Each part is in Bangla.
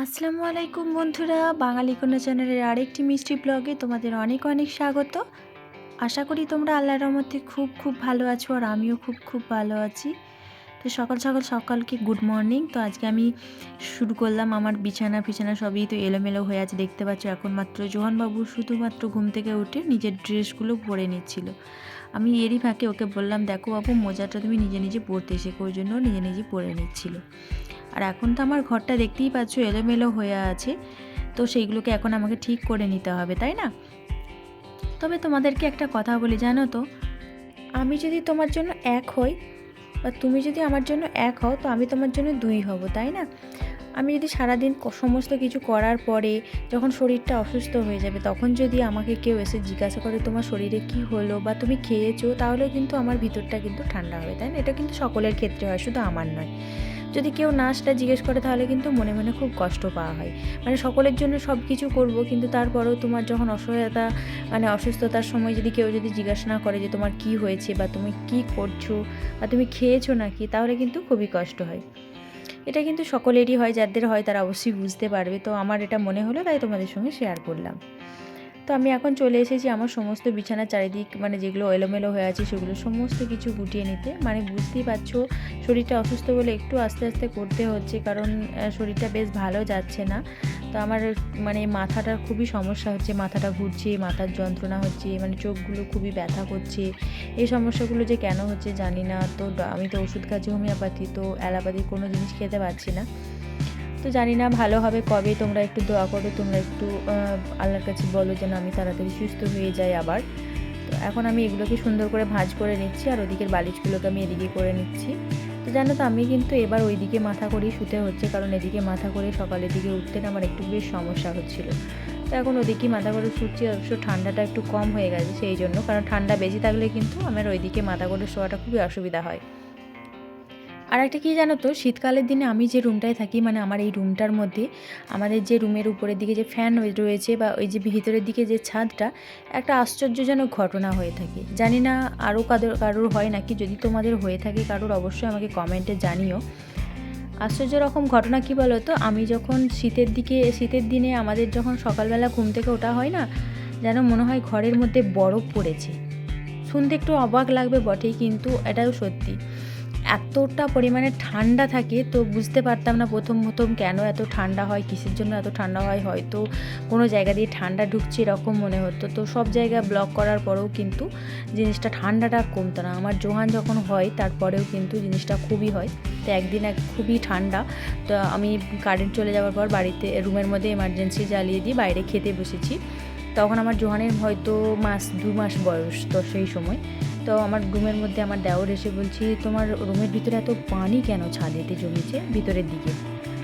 আসসালামু আলাইকুম বন্ধুরা, বাঙালি কন্যা চ্যানেলের আরেকটি মিষ্টি ব্লগে তোমাদের অনেক অনেক স্বাগত। আশা করি তোমরা আল্লাহর রহমতে খুব ভালো আছো, আর আমিও খুব ভালো আছি। তো সকালকে গুড মর্নিং। তো আজকে আমি শুরু করলাম, আমার বিছানা সবই তো এলোমেলো হয়ে আছে দেখতে পাচ্ছ। এখন মাত্র জোহানবাবু শুধুমাত্র ঘুম থেকে উঠে নিজের ড্রেসগুলো পরে নিচ্ছিল। আমি এরই ফাঁকে ওকে বললাম, দেখো বাবু, মোজাটা তুমি নিজে পরতে শেখো। ওই জন্য নিজে পরে নিচ্ছিল। আর এখন তো আমার ঘরটা দেখতেই পাচ্ছ এলোমেলো হয়ে আছে, তো সেইগুলোকে এখন আমাকে ঠিক করে নিতে হবে, তাই না? তবে তোমাদেরকে একটা কথা বলি, জানো তো, আমি যদি তোমার জন্য এক হই বা তুমি যদি আমার জন্য এক হও, তো আমি তোমার জন্য দুই হব, তাই না? আমি যদি সারাদিন সমস্ত কিছু করার পরে যখন শরীরটা অসুস্থ হয়ে যাবে, তখন যদি আমাকে কেউ এসে জিজ্ঞাসা করে তোমার শরীরে কি হলো বা তুমি খেয়েছো, তাহলেও কিন্তু আমার ভিতরটা কিন্তু ঠান্ডা হবে, তাই না? এটা কিন্তু সকলের ক্ষেত্রে হয়, শুধু আমার নয়। যদি কেউ না সেটা জিজ্ঞেস করে, তাহলে কিন্তু মনে মনে খুব কষ্ট পাওয়া হয়। মানে সকলের জন্য সব কিছু করব, কিন্তু তারপরেও তোমার যখন অসহায়তা, মানে অসুস্থতার সময় যদি কেউ জিজ্ঞাসা না করে যে তোমার কি হয়েছে বা তুমি কি করছো বা তুমি খেয়েছো নাকি, তাহলে কিন্তু খুবই কষ্ট হয়। এটা কিন্তু সকলেরই হয়, যাদের হয় তারা অবশ্যই বুঝতে পারবে। তো আমার এটা মনে হলো, তাই তোমাদের সঙ্গে শেয়ার করলাম। তো আমি এখন চলে এসেছি আমার সমস্ত বিছানার চারিদিক, মানে যেগুলো এলোমেলো হয়ে আছে সেগুলো সমস্ত কিছু গুটিয়ে নিতে। মানে বুঝতেই পারছো, শরীরটা অসুস্থ বলে একটু আস্তে আস্তে করতে হচ্ছে, কারণ শরীরটা বেশ ভালো যাচ্ছে না। তো আমার মানে মাথাটার খুবই সমস্যা হচ্ছে, মাথাটা ঘুরছে, মাথার যন্ত্রণা হচ্ছে, মানে চোখগুলো খুবই ব্যথা করছে। এই সমস্যাগুলো যে কেন হচ্ছে জানি না। তো আমি তো ওষুধ খাচ্ছি হোমিওপ্যাথি, তো অ্যালোপ্যাথির কোনো জিনিস খেতে পারছি না। তো জানি না ভালো হবে কবে। তোমরা একটু দোয়া করো, তোমরা একটু আল্লাহর কাছে বলো যেন আমি তাড়াতাড়ি সুস্থ হয়ে যাই আবার। তো এখন আমি এগুলোকে সুন্দর করে ভাঁজ করে নিচ্ছি, আর ওদিকের বালিশগুলোকে আমি এদিকে করে নিচ্ছি। তো জানো তো, আমি কিন্তু এবার ওইদিকে মাথা করেই শুতে হচ্ছে, কারণ এদিকে মাথা করে সকালের দিকে উঠতে না আমার একটু বেশ সমস্যা হচ্ছিল। তো এখন ওদিকেই মাথা করে শুচ্ছি। অবশ্য ঠান্ডাটা একটু কম হয়ে গেছে সেই জন্য, কারণ ঠান্ডা বেশি থাকলে কিন্তু আমার ওইদিকে মাথা করে শোয়াটা খুবই অসুবিধা হয়। আর একটা কী জানো তো, শীতকালের দিনে আমি যে রুমটায় থাকি, মানে আমার এই রুমটার মধ্যে আমাদের যে রুমের উপরের দিকে যে ফ্যান রয়েছে বা ওই যে ভিতরের দিকে যে ছাদটা, একটা আশ্চর্যজনক ঘটনা হয়ে থাকে। জানি না আরও কারোর হয় নাকি, যদি তোমাদের হয়ে থাকে কারোর অবশ্যই আমাকে কমেন্টে জানিও। আশ্চর্য রকম ঘটনা কী বলো তো, আমি যখন শীতের দিনে আমাদের যখন সকালবেলা ঘুম থেকে ওঠা হয় না, যেন মনে হয় ঘরের মধ্যে বরফ পড়েছে। শুনতে একটু অবাক লাগবে বটেই, কিন্তু এটাও সত্যি। এতটা পরিমাণে ঠান্ডা থাকে, তো বুঝতে পারতাম না প্রথম কেন এত ঠান্ডা হয়, কিসের জন্য এত ঠান্ডা হয়। হয়তো কোনো জায়গা দিয়ে ঠান্ডা ঢুকছে এরকম মনে হতো। তো সব জায়গা ব্লক করার পরেও কিন্তু জিনিসটা ঠান্ডাটা কমতো না। আমার জোহান যখন হয় তারপরেও কিন্তু জিনিসটা খুবই হয়। তো একদিন খুবই ঠান্ডা, তো আমি কারেন্ট চলে যাওয়ার পর বাড়িতে রুমের মধ্যে এমার্জেন্সি জ্বালিয়ে দিয়ে বাইরে খেতে বসেছি। তখন আমার জোহানের হয়তো 2 মাস বয়স, তো সেই সময় তো আমার রুমের মধ্যে আমার দেওর এসে বলছি, তোমার রুমের ভিতরে এত পানি কেন ছাদেতে জমেছে ভিতরের দিকে?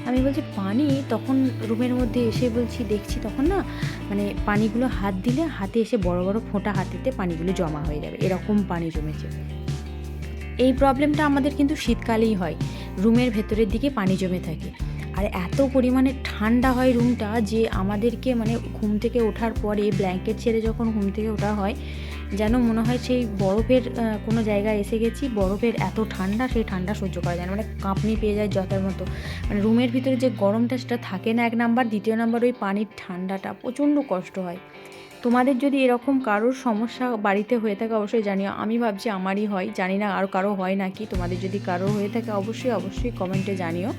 আমি বলছি পানি, তখন রুমের মধ্যে এসে বলছি, দেখছি তখন না, মানে পানিগুলো হাত দিলে হাতে এসে বড় বড় ফোঁটা হাতেতে পানিগুলো জমা হয়ে যাবে, এরকম পানি জমেছে। এই প্রবলেমটা আমাদের কিন্তু শীতকালেই হয়, রুমের ভেতরের দিকে পানি জমে থাকে। আর এত পরিমাণে ঠান্ডা হয় রুমটা, যে আমাদেরকে মানে ঘুম থেকে ওঠার পরে ব্ল্যাঙ্কেট ছেড়ে যখন ঘুম থেকে ওঠা হয়, যেন মনে হয় সেই বরফের কোনো জায়গায় এসে গেছি, বরফের এত ঠান্ডা, সেই ঠান্ডা সহ্য করা যায় না, মানে কাঁপনি পেয়ে যায় যথার মতো। মানে রুমের ভিতরে যে গরমটা সেটা থাকে না, 1 নাম্বার, 2 নাম্বার ওই পানির ঠান্ডাটা প্রচণ্ড কষ্ট হয়। তোমাদের যদি এরকম কারোর সমস্যা বাড়িতে হয়ে থাকে অবশ্যই জানিও। আমি ভাবছি আমারই হয়, জানি না আর কারো হয় নাকি। তোমাদের যদি কারো হয়ে থাকে অবশ্যই কমেন্টে জানিও।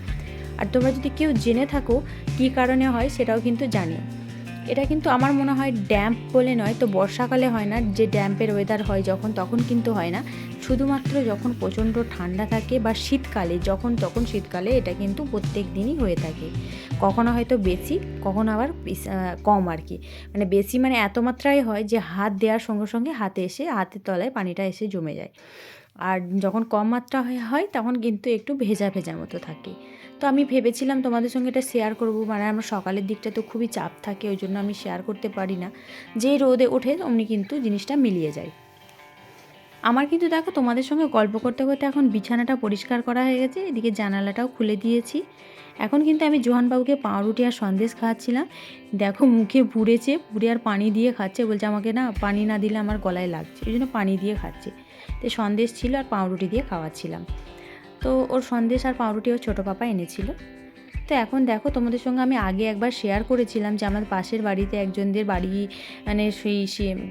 আর তোমরা যদি কেউ জেনে থাকো কী কারণে হয় সেটাও কিন্তু জানিও। এটা কিন্তু আমার মনে হয় ড্যাম্প বলে নয়, তো বর্ষাকালে হয় না, যে ড্যাম্পের ওয়েদার হয় যখন, তখন কিন্তু হয় না। শুধুমাত্র যখন প্রচণ্ড ঠান্ডা থাকে বা শীতকালে, তখন শীতকালে এটা কিন্তু প্রত্যেক দিনই হয়ে থাকে। কখনো হয়তো বেশি, কখনো আবার কম আর কি। মানে বেশি মানে এত মাত্রায় হয় যে হাত দেওয়ার সঙ্গে সঙ্গে হাতের তলায় পানিটা এসে জমে যায়। আর যখন কম মাত্রা হয় তখন কিন্তু একটু ভেজা মতো থাকে। তো আমি ভেবেছিলাম তোমাদের সঙ্গে এটা শেয়ার করব, মানে আমার সকালের দিকটা তো খুবই চাপ থাকে, ওই জন্য আমি শেয়ার করতে পারি না। যেই রোদে ওঠে অমনি কিন্তু জিনিসটা মিলিয়ে যায়। আমার কিন্তু দেখো, তোমাদের সঙ্গে গল্প করতে করতে এখন বিছানাটা পরিষ্কার করা হয়ে গেছে, এদিকে জানালাটাও খুলে দিয়েছি। এখন কিন্তু আমি জোহানবাবুকে পাউরুটি আর সন্দেশ খাওয়াচ্ছিলাম। দেখো মুখে পুড়ে আর পানি দিয়ে খাচ্ছে, বলছে আমাকে না পানি না দিলে আমার গলায় লাগছে, এই জন্য পানি দিয়ে খাচ্ছে। তো সন্দেশ ছিল আর পাউরুটি দিয়ে খাওয়াচ্ছিলাম। তো ওর সন্দেশ আর পাউরুটি ওর ছোটো পাপা এনেছিল। তো এখন দেখো, তোমাদের সঙ্গে আমি আগে একবার শেয়ার করেছিলাম যে আমার পাশের বাড়িতে একজনদের বাড়ি মানে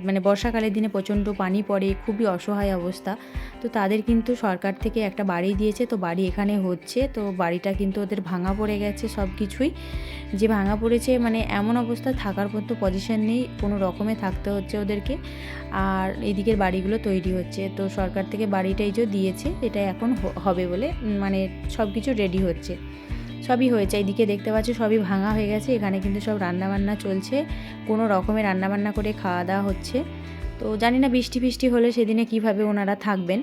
মানে বর্ষাকালের দিনে প্রচণ্ড পানি পড়ে, খুবই অসহায় অবস্থা। তো তাদের কিন্তু সরকার থেকে একটা বাড়ি দিয়েছে, তো বাড়ি এখানে হচ্ছে। তো বাড়িটা কিন্তু ওদের ভাঙা পড়ে গেছে সব কিছুই, যে ভাঙা পড়েছে মানে এমন অবস্থা থাকার মতো পজিশন নেই, কোনো রকমে থাকতে হচ্ছে ওদেরকে। আর এদিকের বাড়িগুলো তৈরি হচ্ছে, তো সরকার থেকে বাড়িটাই যে দিয়েছে এটা এখন হবে বলে মানে সব কিছু রেডি হচ্ছে, সবই হয়েছে। এইদিকে দেখতে পাচ্ছ সবই ভাঙা হয়ে গেছে, এখানে কিন্তু সব রান্নাবান্না চলছে, কোনো রকমের রান্নাবান্না করে খাওয়া দাওয়া হচ্ছে। তো জানি না বৃষ্টি ফিষ্টি হলে সেদিনে কিভাবে ওনারা থাকবেন।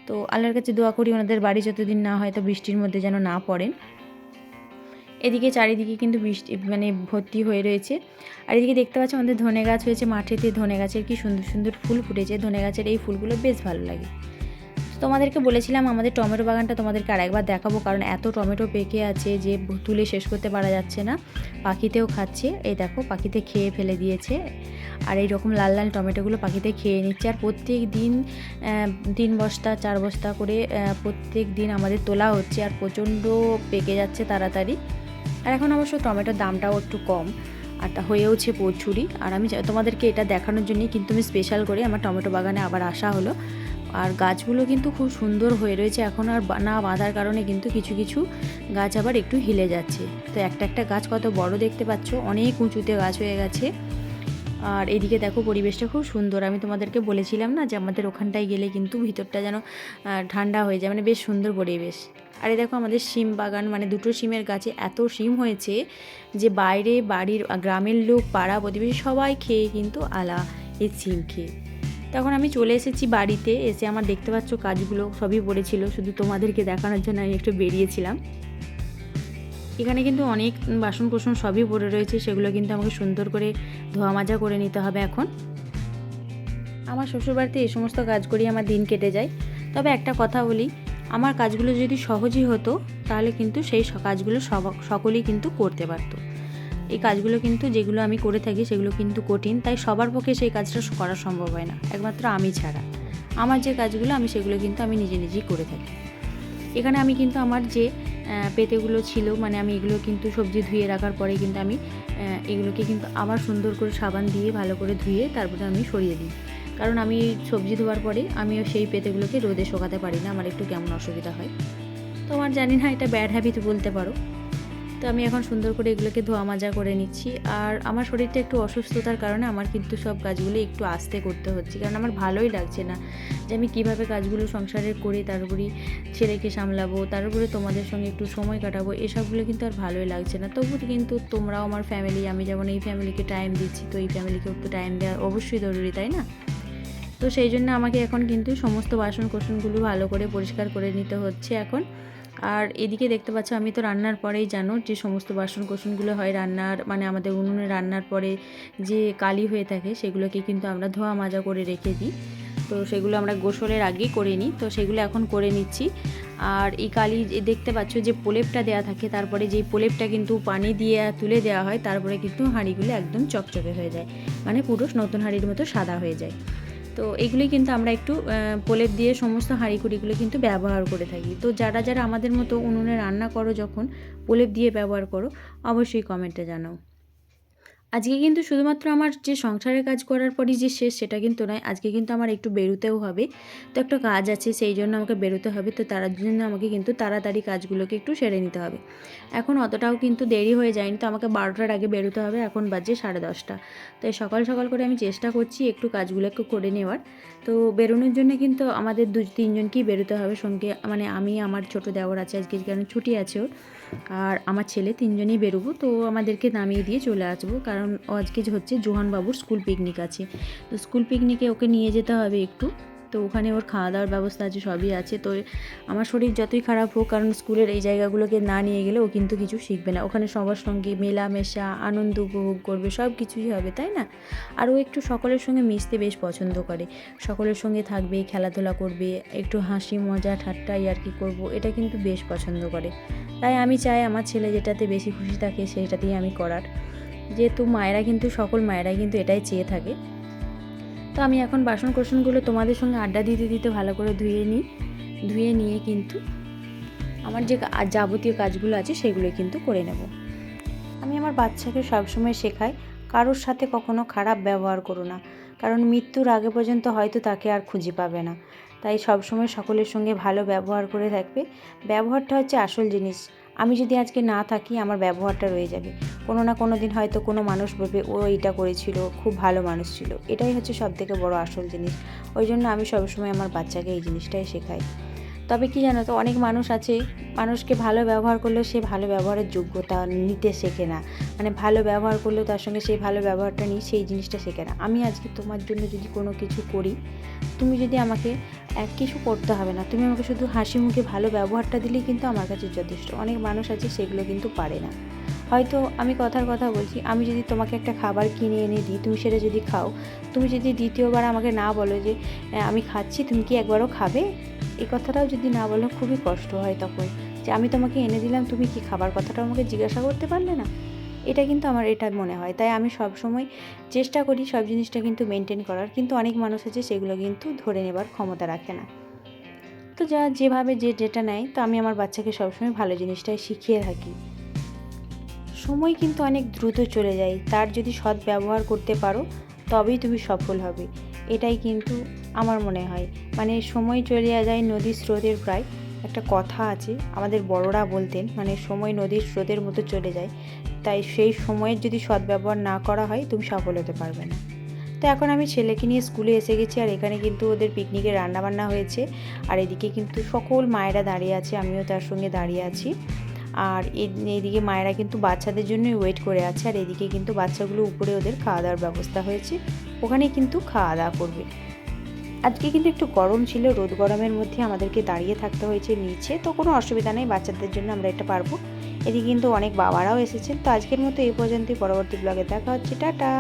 তো আল্লাহর কাছে দোয়া করি ওনাদের বাড়ি যতদিন না হয় তো বৃষ্টির মধ্যে যেন না পড়েন। এদিকে চারিদিকে কিন্তু বৃষ্টি মানে ভর্তি হয়ে রয়েছে। আর এদিকে দেখতে পাচ্ছ আমাদের ধনে গাছ হয়েছে মাঠেতে, ধনে গাছের কি সুন্দর সুন্দর ফুল ফুটেছে। ধনে গাছের এই ফুলগুলো বেশ ভালো লাগে। তোমাদেরকে বলেছিলাম আমাদের টমেটো বাগানটা তোমাদেরকে আরেকবার দেখাবো, কারণ এত টমেটো পেকে আছে যে তুলে শেষ করতে পারা যাচ্ছে না। পাখিতেও খাচ্ছে, এই দেখো পাখিতে খেয়ে ফেলে দিয়েছে। আর এই রকম লাল লাল টমেটোগুলো পাখিতে খেয়ে নিচ্ছে। আর প্রত্যেক দিন 3 বস্তা 4 বস্তা করে প্রত্যেক দিন আমাদের তোলা হচ্ছে, আর প্রচণ্ড পেকে যাচ্ছে তাড়াতাড়ি। আর এখন অবশ্য টমেটোর দামটাও একটু কম, আর তা হয়েওছে প্রচুরই। আর আমি তোমাদেরকে এটা দেখানোর জন্যই কিন্তু আমি স্পেশাল করে আমার টমেটো বাগানে আবার আসা হলো। আর গাছগুলো কিন্তু খুব সুন্দর হয়ে রয়েছে, এখন আর না বাঁধার কারণে কিন্তু কিছু কিছু গাছ আবার একটু হিলে যাচ্ছে। তো একটা একটা গাছ কত বড় দেখতে পাচ্ছ, অনেক উঁচুতে গাছ হয়ে গেছে। আর এদিকে দেখো পরিবেশটা খুব সুন্দর। আমি তোমাদেরকে বলেছিলাম না যে আমাদের ওখানটায় গেলে কিন্তু ভিতরটা যেন ঠান্ডা হয়ে যায়, মানে বেশ সুন্দর পরিবেশ। আর এই দেখো আমাদের শিম বাগান, মানে 2টো শিমের গাছে এত শিম হয়েছে যে বাইরে বাড়ির গ্রামের লোক পাড়া প্রতিবেশী সবাই খেয়ে কিন্তু আলা এই শিম খেয়ে। তখন আমি চলে এসেছি বাড়িতে, এসে আমার দেখতে পাচ্ছ কাজগুলো সবই পড়েছিল, শুধু তোমাদেরকে দেখানোর জন্য আমি একটু বেরিয়েছিলাম। এখানে কিন্তু অনেক বাসন কোসন সবই পড়ে রয়েছে, সেগুলো কিন্তু আমাকে সুন্দর করে ধোয়া মাজা করে নিতে হবে এখন। আমার শ্বশুরবাড়িতে এই সমস্ত কাজ করেই আমার দিন কেটে যায়। তবে একটা কথা বলি, আমার কাজগুলো যদি সহজই হতো তাহলে কিন্তু সেই কাজগুলো সকলেই কিন্তু করতে পারতো। এই কাজগুলো কিন্তু যেগুলো আমি করে থাকি সেগুলো কিন্তু কঠিন, তাই সবার পক্ষে সেই কাজটা করা সম্ভব হয় না, একমাত্র আমি ছাড়া। আমার যে কাজগুলো আমি সেগুলো কিন্তু আমি নিজে নিজেই করে থাকি। এখানে আমি কিন্তু আমার যে পেতেগুলো ছিল, মানে আমি এগুলো কিন্তু সবজি ধুয়ে রাখার পরে কিন্তু আমি এগুলোকে কিন্তু আবার সুন্দর করে সাবান দিয়ে ভালো করে ধুয়ে তারপরে আমি সরিয়ে দিই, কারণ আমি সবজি ধোয়ার পরে আমিও সেই পেতেগুলোকে রোদে শুকাতে পারি না, আমার একটু কেমন অসুবিধা হয়। তো আমার জানি না, এটা ব্যাড হ্যাবিট বলতে পারো। তো আমি এখন সুন্দর করে এগুলোকে ধোয়া মাজা করে নিচ্ছি। আর আমার শরীরটা একটু অসুস্থতার কারণে আমার কিন্তু সব কাজগুলো একটু আস্তে করতে হচ্ছে, কারণ আমার ভালোই লাগছে না যে আমি কীভাবে কাজগুলো সংসারের করে তারপরে ছেলেকে সামলাবো, তার উপরে তোমাদের সঙ্গে একটু সময় কাটাবো, এসবগুলো কিন্তু আর ভালোই লাগছে না। তবু কিন্তু তোমরাও আমার ফ্যামিলি, আমি যেমন এই ফ্যামিলিকে টাইম দিচ্ছি, তো এই ফ্যামিলিকেও একটু টাইম দেওয়া অবশ্যই জরুরি, তাই না? তো সেই জন্য আমাকে এখন কিন্তু সমস্ত বাসন কোসনগুলো ভালো করে পরিষ্কার করে নিতে হচ্ছে এখন। আর এদিকে দেখতে পাচ্ছ আমি তো রান্নার পরেই জানো যে সমস্ত বাসন কোসনগুলো হয় রান্নার, মানে আমাদের উনুনে রান্নার পরে যে কালি হয়ে থাকে সেগুলোকে কিন্তু আমরা ধোয়া মাজা করে রেখে দিই। তো সেগুলো আমরা গোসলের আগেই করে নিই, তো সেগুলো এখন করে নিচ্ছি। আর এই কালি দেখতে পাচ্ছ যে প্রলেপটা দেওয়া থাকে, তারপরে যেই প্রলেপটা কিন্তু পানি দিয়ে তুলে দেওয়া হয়, তারপরে কিন্তু হাঁড়িগুলো একদম চকচকে হয়ে যায়, মানে পুরো নতুন হাঁড়ির মতো সাদা হয়ে যায়। তো এগুলি কিন্তু আমরা একটু প্রলেপ দিয়ে সমস্ত হাঁড়িকুড়িগুলো কিন্তু ব্যবহার করে থাকি। তো যারা যারা আমাদের মতো উনুনে রান্না করো যখন প্রলেপ দিয়ে ব্যবহার করো, অবশ্যই কমেন্টে জানাও। আজকে কিন্তু শুধুমাত্র আমার যে সংসারের কাজ করার পরই যে শেষ সেটা কিন্তু নয়, আজকে কিন্তু আমার একটু বেরোতেও হবে। তো একটা কাজ আছে, সেই জন্য আমাকে বেরোতে হবে। তো তার জন্য আমাকে কিন্তু তাড়াতাড়ি কাজগুলোকে একটু সেরে নিতে হবে। এখন অতটাও কিন্তু দেরি হয়ে যায়নি, তো আমাকে 12টার আগে বেরোতে হবে, এখন বাজে 10:30। তাই সকাল সকাল করে আমি চেষ্টা করছি একটু কাজগুলোকে করে নেওয়ার। তো বেরোনোর জন্য কিন্তু আমাদের 2-3জনকেই বেরোতে হবে সঙ্গে, মানে আমি, আমার ছোটো দেওর আছে আজকে, কারণ ছুটি আছে ওর, আর আমার ছেলে, 3জনই বেরোবো। তো আমাদেরকে নামিয়ে দিয়ে চলে আসবো, কারণ আজকে হচ্ছে জোহানবাবুর স্কুল পিকনিক আছে। তো স্কুল পিকনিকে ওকে নিয়ে যেতে হবে একটু, তো ওখানে ওর খাওয়া দাওয়ার ব্যবস্থা আছে, সবই আছে। তো আমার শরীর যতই খারাপ হোক, কারণ স্কুলের এই জায়গাগুলোকে না নিয়ে গেলে ও কিন্তু কিছু শিখবে না। ওখানে সবার সঙ্গে মেলামেশা, আনন্দ উপভোগ করবে, সব কিছুই হবে, তাই না? আর ও একটু সকলের সঙ্গে মিশতে বেশ পছন্দ করে, সকলের সঙ্গে থাকবে, খেলাধুলা করবে, একটু হাসি মজা ঠাট্টা ইয়ার্কি করবো, এটা কিন্তু বেশ পছন্দ করে। তাই আমি চাই আমার ছেলে যেটাতে বেশি খুশি থাকে সেটাতেই আমি করার, যেহেতু মায়েরা কিন্তু সকল মায়েরাই কিন্তু এটাই চেয়ে থাকে। তো আমি এখন বাসন কোসনগুলো তোমাদের সঙ্গে আড্ডা দিতে দিতে ভালো করে ধুয়ে নিয়ে কিন্তু আমার যে যাবতীয় কাজগুলো আছে সেগুলো কিন্তু করে নেব। আমি আমার বাচ্চাকে সবসময় শেখাই কারোর সাথে কখনো খারাপ ব্যবহার করো না, কারণ মৃত্যুর আগে পর্যন্ত হয়তো তাকে আর খুঁজে পাবে না। তাই সবসময় সকলের সঙ্গে ভালো ব্যবহার করে থাকবে। ব্যবহারটা হচ্ছে আসল জিনিস। আমি যদি আজকে না থাকি আমার ব্যবহারটা রয়ে যাবে, কোনো না কোনো দিন হয়তো কোনো মানুষ বলবে ও এটা করেছিল, খুব ভালো মানুষ ছিল। এটাই হচ্ছে সবথেকে বড় আসল জিনিস। ওই জন্য আমি সবসময় আমার বাচ্চাকে এই জিনিসটাই শেখাই। তবে কি জানো তো, অনেক মানুষ আছে মানুষকে ভালো ব্যবহার করলেও সে ভালো ব্যবহারের যোগ্যতা নিতে শেখে না, মানে ভালো ব্যবহার করলেও তার সঙ্গে সেই ভালো ব্যবহারটা নিয়ে সেই জিনিসটা শেখে না। আমি আজকে তোমার জন্য যদি কোনো কিছু করি, তুমি যদি আমাকে কিছু করতে হবে না, তুমি আমাকে শুধু হাসি মুখে ভালো ব্যবহারটা দিলেই কিন্তু আমার কাছে যথেষ্ট। অনেক মানুষ আছে সেগুলো কিন্তু পারে না। হয়তো আমি কথার কথা বলছি, আমি যদি তোমাকে একটা খাবার কিনে এনে দিই, তুমি সেটা যদি খাও, তুমি যদি দ্বিতীয়বার আমাকে না বলো যে আমি খাচ্ছি, তুমি কি একবারও খাবে, এই কথাটাও যদি না বলো, খুবই কষ্ট হয় তখন, যে আমি তোমাকে এনে দিলাম, তুমি কি খাবার কথাটা আমাকে জিজ্ঞাসা করতে পারলে না। এটা কিন্তু আমার এটা মনে হয়। তাই আমি সব সময় চেষ্টা করি সব জিনিসটা কিন্তু মেনটেন করার, কিন্তু অনেক মানুষ আছে সেগুলো কিন্তু ধরে নেবার ক্ষমতা রাখে না। তো যেভাবে যেটা নেয়, তো আমি আমার বাচ্চাকে সবসময় ভালো জিনিসটাই শিখিয়ে থাকি। সময় কিন্তু অনেক দ্রুত চলে যায়, তার যদি সৎ ব্যবহার করতে পারো তবেই তুমি সফল হবে। এটাই কিন্তু আমার মনে হয়। মানে সময় চলে যায় নদীর স্রোতের প্রায়, একটা কথা আছে আমাদের বড়রা বলতেন, মানে সময় নদীর স্রোতের মতো চলে যায়। তাই সেই সময়ের যদি সৎ ব্যবহার না করা হয় তুমি সফল হতে পারবে না। তো এখন আমি ছেলেকে নিয়ে স্কুলে এসে গেছি, আর এখানে কিন্তু ওদের পিকনিকের রান্নাবান্না হয়েছে। আর এদিকে কিন্তু সকল মায়েরা দাঁড়িয়ে আছে, আমিও তার সঙ্গে দাঁড়িয়ে আছি। আর এইদিকে মায়েরা কিন্তু বাচ্চাদের জন্যই ওয়েট করে আছে, আর এদিকে কিন্তু বাচ্চাগুলো উপরে ওদের খাওয়া দাওয়ার ব্যবস্থা হয়েছে, ওখানেই কিন্তু খাওয়া দাওয়া করবে। আজকে কিন্তু একটু গরম ছিল, রোদ গরমের মধ্যে আমাদেরকে দাঁড়িয়ে থাকতে হয়েছে নিচে, তো কোনো অসুবিধা নেই, বাচ্চাদের জন্য আমরা এটা পারবো। এদিকে কিন্তু অনেক বাবারাও এসেছেন। তো আজকের মতো এই পর্যন্তই, পরবর্তী ব্লগে দেখা হচ্ছে, টাটা।